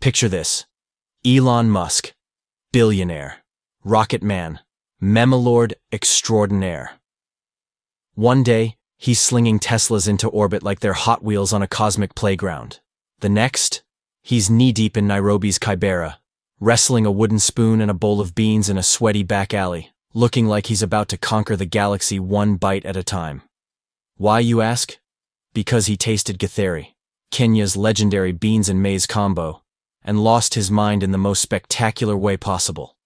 Picture this. Elon Musk, billionaire, rocket man, memalord extraordinaire. One day, he's slinging Teslas into orbit like they're Hot Wheels on a cosmic playground. The next, he's knee-deep in Nairobi's Kibera, wrestling a wooden spoon and a bowl of beans in a sweaty back alley, looking like he's about to conquer the galaxy one bite at a time. Why, you ask? Because he tasted Githeri, Kenya's legendary beans and maize combo, and lost his mind in the most spectacular way possible.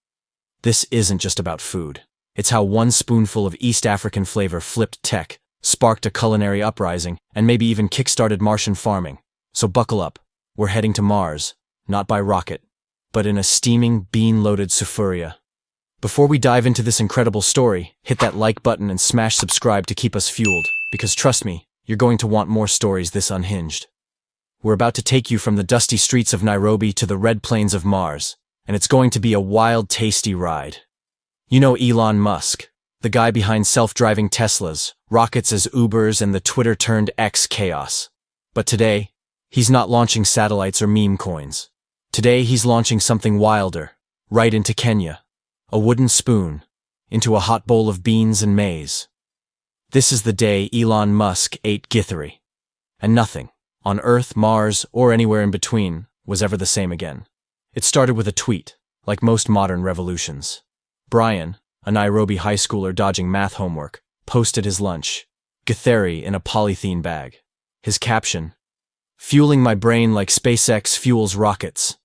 This isn't just about food. It's how one spoonful of East African flavor flipped tech, sparked a culinary uprising, and maybe even kickstarted Martian farming. So buckle up. We're heading to Mars, not by rocket, but in a steaming, bean-loaded sufuria. Before we dive into this incredible story, hit that like button and smash subscribe to keep us fueled, because trust me, you're going to want more stories this unhinged. We're about to take you from the dusty streets of Nairobi to the red plains of Mars, and it's going to be a wild, tasty ride. You know Elon Musk, the guy behind self-driving Teslas, rockets as Ubers, and the Twitter-turned-X chaos. But today, he's not launching satellites or meme coins. Today, he's launching something wilder, right into Kenya. A wooden spoon, into a hot bowl of beans and maize. This is the day Elon Musk ate Githeri. And nothing, on Earth, Mars, or anywhere in between, was ever the same again. It started with a tweet, like most modern revolutions. Brian, a Nairobi high schooler dodging math homework, posted his lunch, Githeri in a polythene bag. His caption, "Fueling my brain like SpaceX fuels rockets."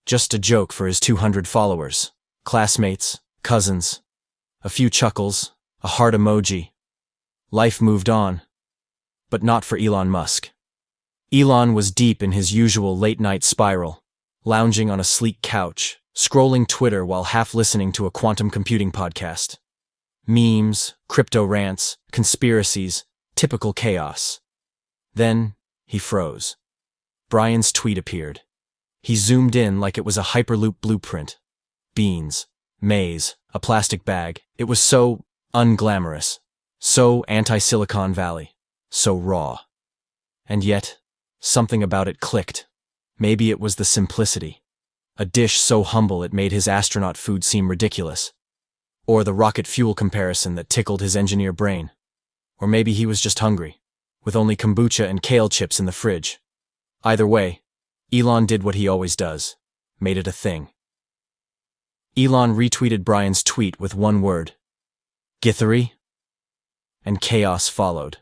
Just a joke for his 200 followers, classmates, cousins, a few chuckles, a heart emoji. Life moved on. But not for Elon Musk. Elon was deep in his usual late-night spiral, lounging on a sleek couch, scrolling Twitter while half listening to a quantum computing podcast. Memes, crypto rants, conspiracies, typical chaos. Then, he froze. Brian's tweet appeared. He zoomed in like it was a Hyperloop blueprint. Beans, maize, a plastic bag. It was so unglamorous, so anti-Silicon Valley, so raw. And yet, something about it clicked. Maybe it was the simplicity. A dish so humble it made his astronaut food seem ridiculous. Or the rocket fuel comparison that tickled his engineer brain. Or maybe he was just hungry, with only kombucha and kale chips in the fridge. Either way, Elon did what he always does, made it a thing. Elon retweeted Brian's tweet with one word, Githeri, and chaos followed.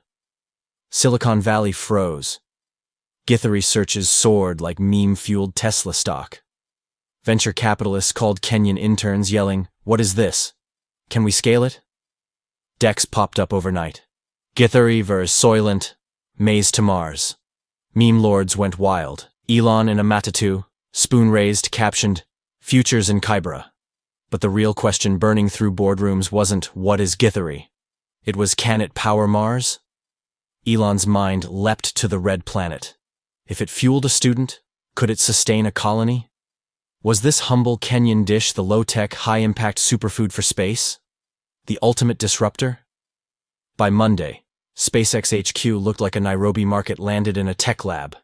Silicon Valley froze. Githeri searches soared like meme-fueled Tesla stock. Venture capitalists called Kenyan interns yelling, "What is this? Can we scale it?" Decks popped up overnight. Githeri vs. Soylent, maize to Mars. Meme lords went wild. Elon in a matatu, spoon raised, captioned, "Futures in Kibera." But the real question burning through boardrooms wasn't, what is Githeri? It was, can it power Mars? Elon's mind leapt to the red planet. If it fueled a student, could it sustain a colony? Was this humble Kenyan dish the low-tech, high-impact superfood for space? The ultimate disruptor? By Monday, SpaceX HQ looked like a Nairobi market landed in a tech lab.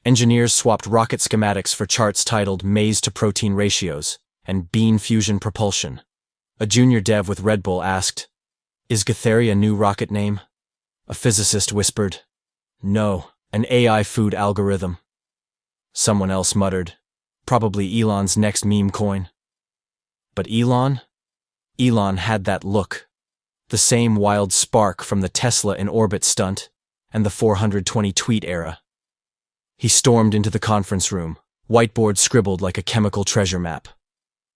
Engineers swapped rocket schematics for charts titled maize-to-protein ratios and bean fusion propulsion. A junior dev with Red Bull asked, "Is Githeri a new rocket name?" A physicist whispered, "No, an AI food algorithm." Someone else muttered, "Probably Elon's next meme coin." But Elon? Elon had that look. The same wild spark from the Tesla in orbit stunt and the 420 tweet era. He stormed into the conference room, whiteboard scribbled like a chemical treasure map.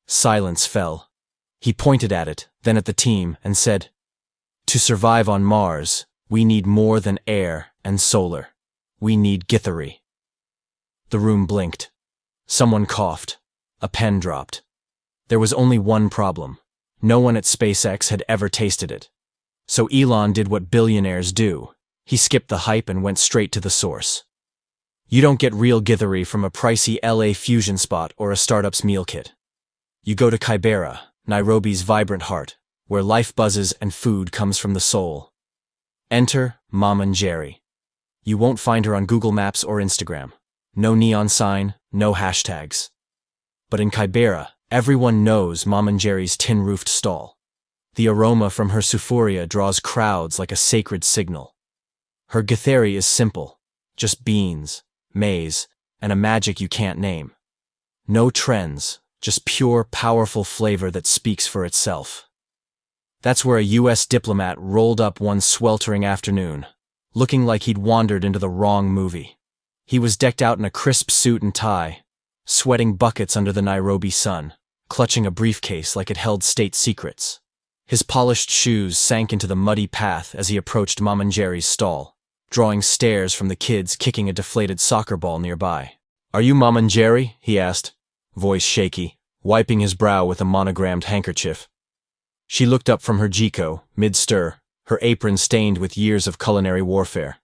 Silence fell. He pointed at it, then at the team, and said, "To survive on Mars, we need more than air and solar. We need Githeri." The room blinked. Someone coughed. A pen dropped. There was only one problem. No one at SpaceX had ever tasted it. So Elon did what billionaires do. He skipped the hype and went straight to the source. You don't get real Githeri from a pricey LA fusion spot or a startup's meal kit. You go to Kibera, Nairobi's vibrant heart, where life buzzes and food comes from the soul. Enter Mom and Jerry. You won't find her on Google Maps or Instagram. No neon sign, no hashtags. But in Kibera, everyone knows Mom and Jerry's tin-roofed stall. The aroma from her sufuria draws crowds like a sacred signal. Her Githeri is simple, just beans, maize, and a magic you can't name. No trends, just pure, powerful flavor that speaks for itself. That's where a US diplomat rolled up one sweltering afternoon, looking like he'd wandered into the wrong movie. He was decked out in a crisp suit and tie, sweating buckets under the Nairobi sun, clutching a briefcase like it held state secrets. His polished shoes sank into the muddy path as he approached Mom and Jerry's stall, drawing stares from the kids kicking a deflated soccer ball nearby. "Are you Mom and Jerry?" he asked, voice shaky, wiping his brow with a monogrammed handkerchief. She looked up from her Jiko, mid-stir, her apron stained with years of culinary warfare.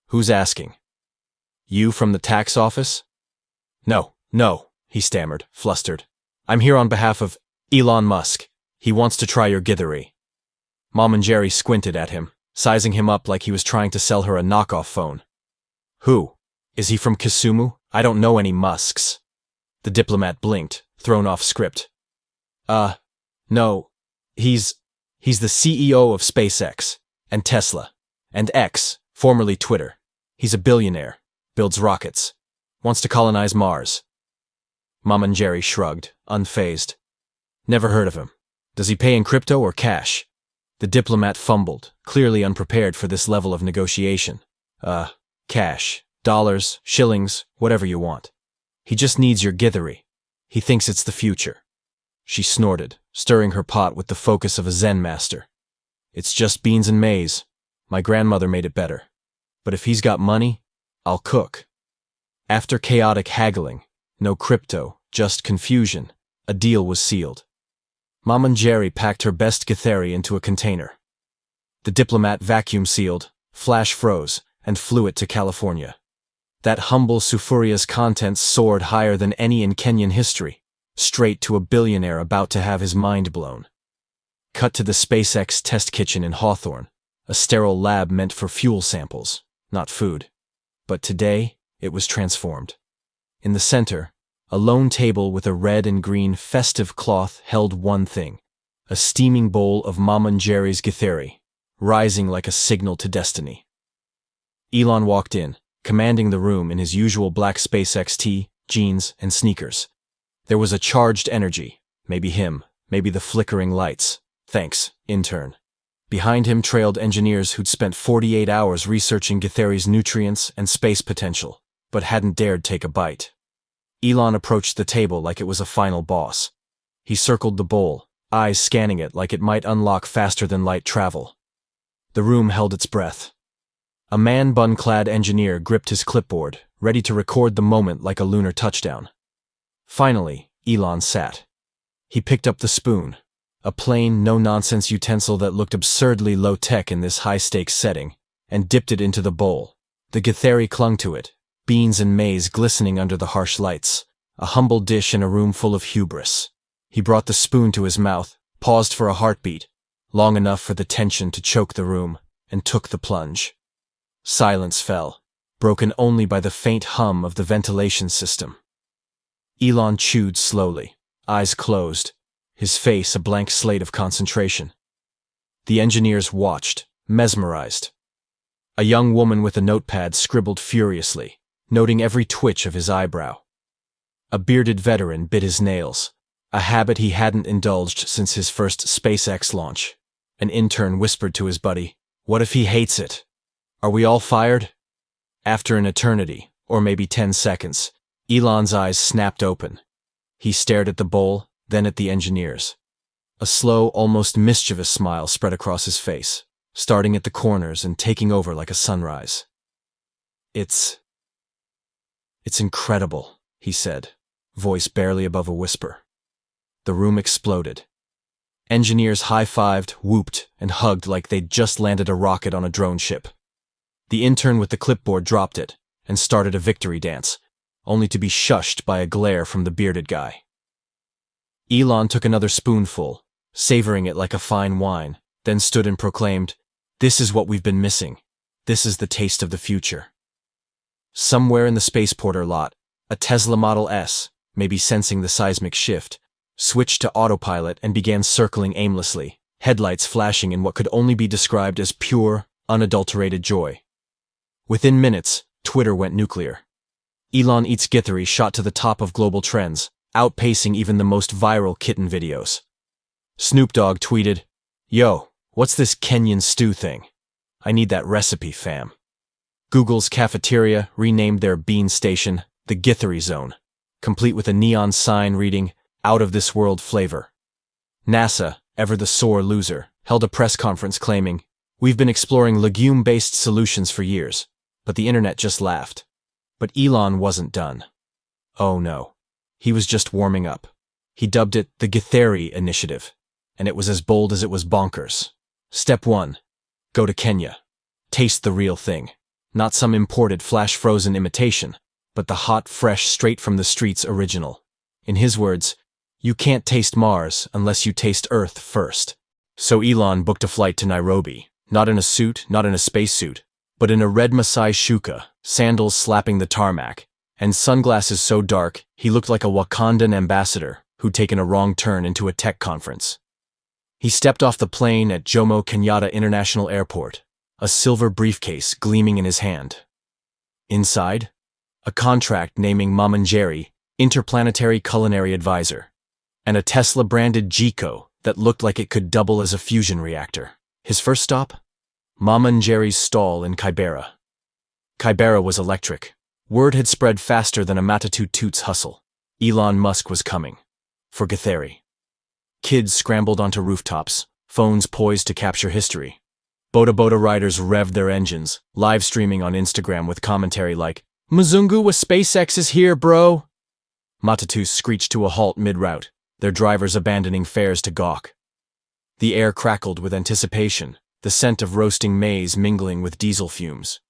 "Who's asking? You from the tax office?" No, he stammered, flustered. "I'm here on behalf of Elon Musk. He wants to try your Githeri." Mom and Jerry squinted at him, sizing him up like he was trying to sell her a knockoff phone. "Who? Is he from Kisumu? I don't know any Musks." The diplomat blinked, thrown off script. No. He's the CEO of SpaceX, and Tesla, and X, formerly Twitter. He's a billionaire, builds rockets, wants to colonize Mars." Mom and Jerry shrugged, unfazed. "Never heard of him. Does he pay in crypto or cash?" The diplomat fumbled, clearly unprepared for this level of negotiation. Cash, dollars, shillings, whatever you want. He just needs your Githeri. He thinks it's the future." She snorted, stirring her pot with the focus of a Zen master. "It's just beans and maize. My grandmother made it better. But if he's got money, I'll cook." After chaotic haggling, no crypto, just confusion, a deal was sealed. Mom and Jerry packed her best Githeri into a container. The diplomat vacuum-sealed, flash froze, and flew it to California. That humble sufuria's contents soared higher than any in Kenyan history, straight to a billionaire about to have his mind blown. Cut to the SpaceX test kitchen in Hawthorne, a sterile lab meant for fuel samples, not food. But today, it was transformed. In the center, a lone table with a red and green festive cloth held one thing: a steaming bowl of Mom and Jerry's Githeri, rising like a signal to destiny. Elon walked in, commanding the room in his usual black SpaceX tee, jeans, and sneakers. There was a charged energy, maybe him, maybe the flickering lights. "Thanks, intern." Behind him trailed engineers who'd spent 48 hours researching Githeri's nutrients and space potential, but hadn't dared take a bite. Elon approached the table like it was a final boss. He circled the bowl, eyes scanning it like it might unlock faster-than-light travel. The room held its breath. A man-bun-clad engineer gripped his clipboard, ready to record the moment like a lunar touchdown. Finally, Elon sat. He picked up the spoon, a plain, no-nonsense utensil that looked absurdly low-tech in this high-stakes setting, and dipped it into the bowl. The Githeri clung to it, beans and maize glistening under the harsh lights, a humble dish in a room full of hubris. He brought the spoon to his mouth, paused for a heartbeat, long enough for the tension to choke the room, and took the plunge. Silence fell, broken only by the faint hum of the ventilation system. Elon chewed slowly, eyes closed, his face a blank slate of concentration. The engineers watched, mesmerized. A young woman with a notepad scribbled furiously, noting every twitch of his eyebrow. A bearded veteran bit his nails, a habit he hadn't indulged since his first SpaceX launch. An intern whispered to his buddy, "What if he hates it? Are we all fired?" After an eternity, or maybe 10 seconds, Elon's eyes snapped open. He stared at the bowl, then at the engineers. A slow, almost mischievous smile spread across his face, starting at the corners and taking over like a sunrise. It's incredible," he said, voice barely above a whisper. The room exploded. Engineers high-fived, whooped, and hugged like they'd just landed a rocket on a drone ship. The intern with the clipboard dropped it and started a victory dance, only to be shushed by a glare from the bearded guy. Elon took another spoonful, savoring it like a fine wine, then stood and proclaimed, "This is what we've been missing. This is the taste of the future." Somewhere in the spaceporter lot, a Tesla Model S, maybe sensing the seismic shift, switched to autopilot and began circling aimlessly, headlights flashing in what could only be described as pure, unadulterated joy. Within minutes, Twitter went nuclear. Elon eats Githeri shot to the top of global trends, outpacing even the most viral kitten videos. Snoop Dogg tweeted, "Yo, what's this Kenyan stew thing? I need that recipe, fam." Google's cafeteria renamed their bean station the Githeri Zone, complete with a neon sign reading, "Out of this world flavor." NASA, ever the sore loser, held a press conference claiming, "We've been exploring legume-based solutions for years," but the internet just laughed. But Elon wasn't done. Oh no. He was just warming up. He dubbed it the Githeri Initiative, and it was as bold as it was bonkers. Step 1. Go to Kenya. Taste the real thing. Not some imported flash-frozen imitation, but the hot, fresh, straight from the streets original. In his words, "You can't taste Mars unless you taste Earth first." So Elon booked a flight to Nairobi, not in a suit, not in a spacesuit, but in a red Maasai shuka, sandals slapping the tarmac, and sunglasses so dark he looked like a Wakandan ambassador who'd taken a wrong turn into a tech conference. He stepped off the plane at Jomo Kenyatta International Airport, a silver briefcase gleaming in his hand. Inside, a contract naming Mamanjeri Interplanetary Culinary Advisor, and a Tesla-branded Jiko that looked like it could double as a fusion reactor. His first stop? Mamanjeri's stall in Kibera. Kibera was electric. Word had spread faster than a Matatu Toots hustle. Elon Musk was coming. For Githeri. Kids scrambled onto rooftops, phones poised to capture history. Boda riders revved their engines, live streaming on Instagram with commentary like, "Mzungu wa SpaceX is here, bro!" Matatus screeched to a halt mid-route, their drivers abandoning fares to gawk. The air crackled with anticipation, the scent of roasting maize mingling with diesel fumes.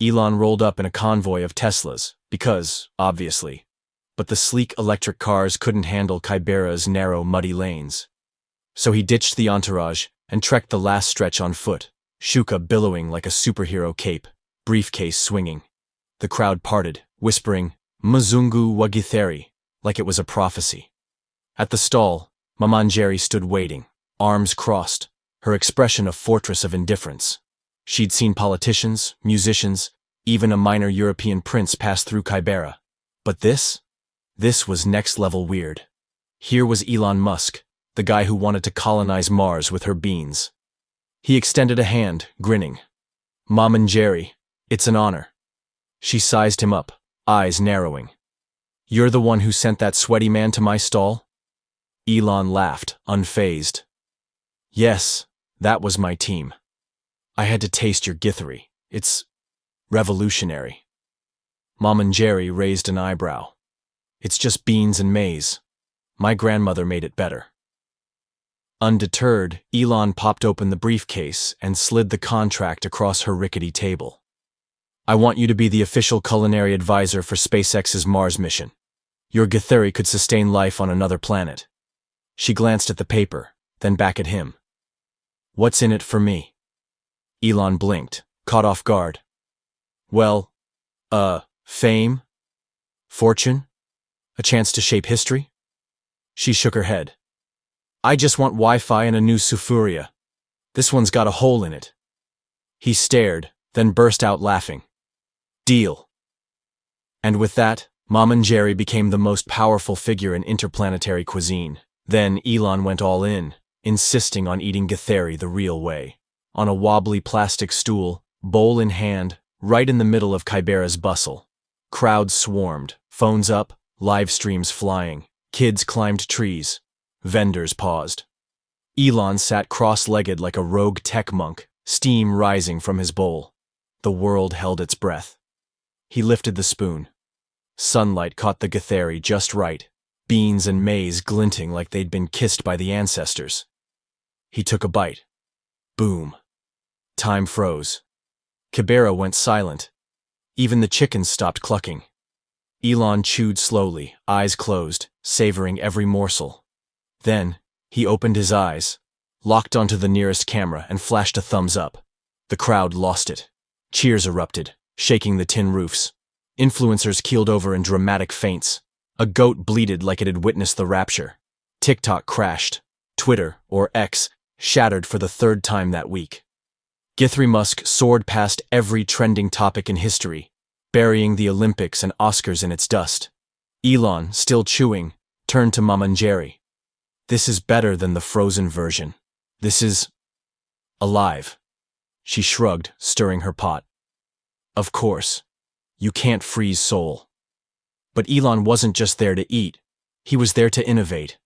Elon rolled up in a convoy of Teslas, because, obviously. But the sleek electric cars couldn't handle Kibera's narrow, muddy lanes. So he ditched the entourage and trekked the last stretch on foot, shuka billowing like a superhero cape, briefcase swinging. The crowd parted, whispering, "Mzungu wa Githeri," like it was a prophecy. At the stall, Mamanjeri stood waiting, arms crossed, her expression a fortress of indifference. She'd seen politicians, musicians, even a minor European prince pass through Kibera. But this was next-level weird. Here was Elon Musk, the guy who wanted to colonize Mars with her beans. He extended a hand, grinning. "Mamanjeri, it's an honor." She sized him up, eyes narrowing. "You're the one who sent that sweaty man to my stall?" Elon laughed, unfazed. "Yes, that was my team. I had to taste your Githeri. It's revolutionary." Mamanjeri raised an eyebrow. "It's just beans and maize. My grandmother made it better." Undeterred, Elon popped open the briefcase and slid the contract across her rickety table. "I want you to be the official culinary advisor for SpaceX's Mars mission. Your Githeri could sustain life on another planet." She glanced at the paper, then back at him. "What's in it for me?" Elon blinked, caught off guard. "Well, fame? Fortune? A chance to shape history?" She shook her head. "I just want Wi-Fi and a new sufuria. This one's got a hole in it." He stared, then burst out laughing. "Deal." And with that, Mamanjeri became the most powerful figure in interplanetary cuisine. Then Elon went all in, insisting on eating Githeri the real way. On a wobbly plastic stool, bowl in hand, right in the middle of Kibera's bustle. Crowds swarmed, phones up, live streams flying. Kids climbed trees. Vendors paused. Elon sat cross-legged like a rogue tech monk, steam rising from his bowl. The world held its breath. He lifted the spoon. Sunlight caught the Githeri just right, beans and maize glinting like they'd been kissed by the ancestors. He took a bite. Boom. Time froze. Kibera went silent. Even the chickens stopped clucking. Elon chewed slowly, eyes closed, savoring every morsel. Then, he opened his eyes, locked onto the nearest camera and flashed a thumbs up. The crowd lost it. Cheers erupted, shaking the tin roofs. Influencers keeled over in dramatic faints. A goat bleated like it had witnessed the rapture. TikTok crashed. Twitter, or X, shattered for the third time that week. Githeri Musk soared past every trending topic in history, burying the Olympics and Oscars in its dust. Elon, still chewing, turned to Mama Jerry. "This is better than the frozen version. This is alive." She shrugged, stirring her pot. "Of course. You can't freeze soul." But Elon wasn't just there to eat. He was there to innovate.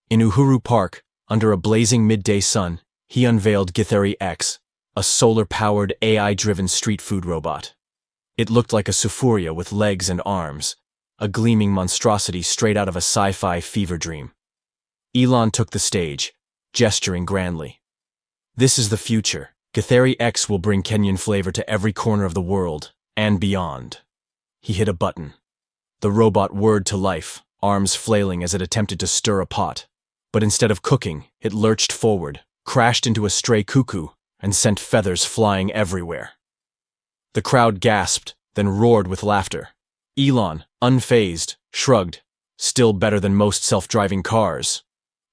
In Uhuru Park, under a blazing midday sun, he unveiled Githeri X, a solar-powered, AI-driven street food robot. It looked like a sufuria with legs and arms, a gleaming monstrosity straight out of a sci-fi fever dream. Elon took the stage, gesturing grandly. "This is the future. Githeri X will bring Kenyan flavor to every corner of the world, and beyond." He hit a button. The robot whirred to life, arms flailing as it attempted to stir a pot. But instead of cooking, it lurched forward, crashed into a stray cuckoo, and sent feathers flying everywhere. The crowd gasped, then roared with laughter. Elon, unfazed, shrugged. "Still better than most self-driving cars."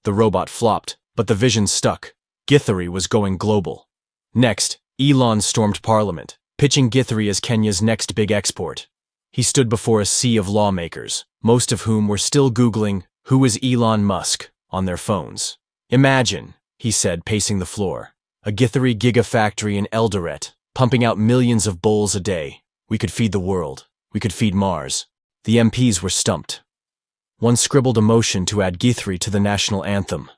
The robot flopped, but the vision stuck. Githeri was going global. Next, Elon stormed Parliament, pitching Githeri as Kenya's next big export. He stood before a sea of lawmakers, most of whom were still Googling, "Who is Elon Musk?" on their phones. "Imagine," he said, pacing the floor, "a Githeri gigafactory in Eldoret, pumping out millions of bowls a day. We could feed the world. We could feed Mars." The MPs were stumped. One scribbled a motion to add Githeri to the national anthem.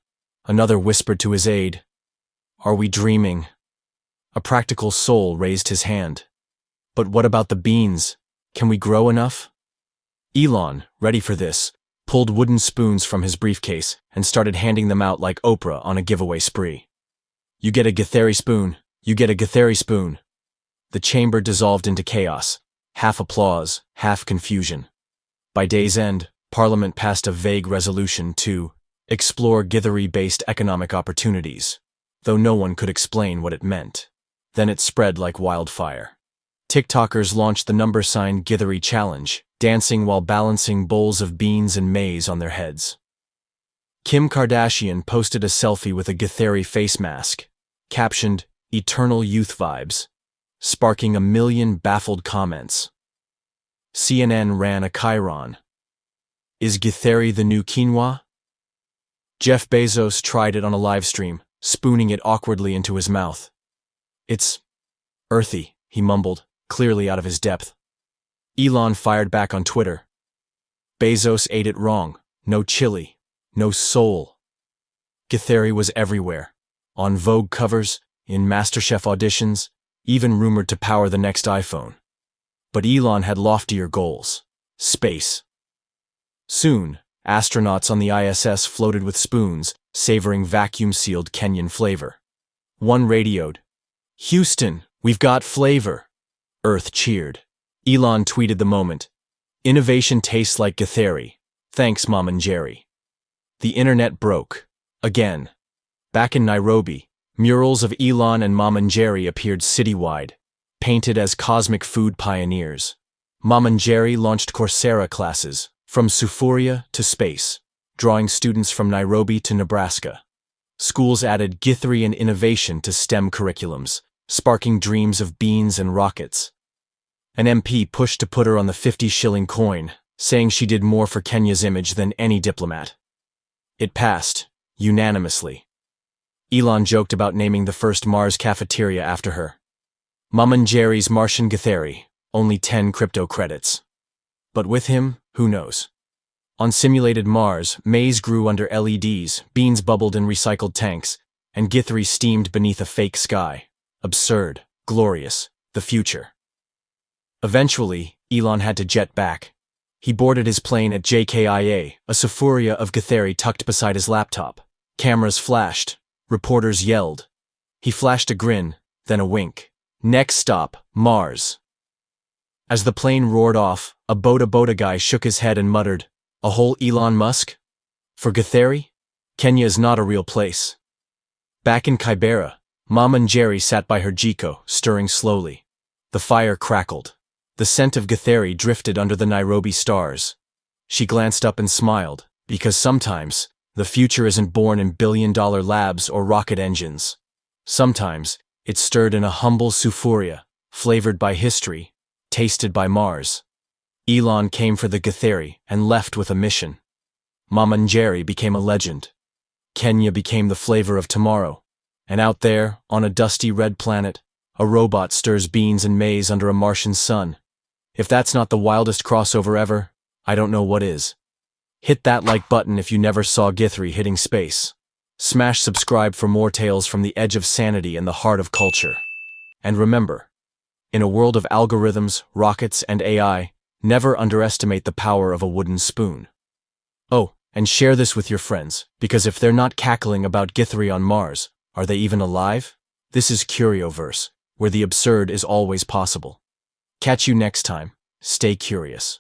Another whispered to his aide, "Are we dreaming?" A practical soul raised his hand. "But what about the beans? Can we grow enough?" Elon, ready for this, pulled wooden spoons from his briefcase and started handing them out like Oprah on a giveaway spree. "You get a Githeri spoon. You get a Githeri spoon." The chamber dissolved into chaos, half applause, half confusion. By day's end, Parliament passed a vague resolution to explore Githeri-based economic opportunities, though no one could explain what it meant. Then it spread like wildfire. TikTokers launched the number sign Githeri challenge, dancing while balancing bowls of beans and maize on their heads. Kim Kardashian posted a selfie with a Githeri face mask, captioned, "Eternal Youth Vibes," sparking a million baffled comments. CNN ran a chyron. Is Githeri the new quinoa? Jeff Bezos tried it on a livestream, spooning it awkwardly into his mouth. "It's earthy," he mumbled, clearly out of his depth. Elon fired back on Twitter. Bezos ate it wrong. No chili. No soul. Githeri was everywhere. On Vogue covers, in MasterChef auditions, even rumored to power the next iPhone. But Elon had loftier goals. Space. Soon, astronauts on the ISS floated with spoons, savoring vacuum-sealed Kenyan flavor. One radioed, "Houston, we've got flavor." Earth cheered. Elon tweeted the moment, "Innovation tastes like Githeri. Thanks, Mom and Jerry." The internet broke. Again. Back in Nairobi, murals of Elon and Mom and Jerry appeared citywide, painted as cosmic food pioneers. Mom and Jerry launched Coursera classes, from Sufuria to space, drawing students from Nairobi to Nebraska. Schools added Githeri and innovation to STEM curriculums, sparking dreams of beans and rockets. An MP pushed to put her on the 50-shilling coin, saying she did more for Kenya's image than any diplomat. It passed, unanimously. Elon joked about naming the first Mars cafeteria after her. Mom and Jerry's Martian Githeri, only 10 crypto credits. But with him, who knows? On simulated Mars, maize grew under LEDs, beans bubbled in recycled tanks, and Githeri steamed beneath a fake sky. Absurd, glorious, the future. Eventually, Elon had to jet back. He boarded his plane at JKIA, a Sufuria of Githeri tucked beside his laptop. Cameras flashed. Reporters yelled. He flashed a grin, then a wink. Next stop, Mars. As the plane roared off, a boda guy shook his head and muttered, "A whole Elon Musk? For Githeri? Kenya is not a real place." Back in Kibera, Mom and Jerry sat by her jiko, stirring slowly. The fire crackled. The scent of Githeri drifted under the Nairobi stars. She glanced up and smiled, because sometimes, the future isn't born in billion-dollar labs or rocket engines. Sometimes, it's stirred in a humble sufuria, flavored by history, tasted by Mars. Elon came for the Githeri and left with a mission. Mama Njeri became a legend. Kenya became the flavor of tomorrow. And out there, on a dusty red planet, a robot stirs beans and maize under a Martian sun. If that's not the wildest crossover ever, I don't know what is. Hit that like button if you never saw Githeri hitting space. Smash subscribe for more tales from the edge of sanity and the heart of culture. And remember, in a world of algorithms, rockets, and AI, never underestimate the power of a wooden spoon. Oh, and share this with your friends, because if they're not cackling about Githeri on Mars, are they even alive? This is CurioVerse, where the absurd is always possible. Catch you next time. Stay curious.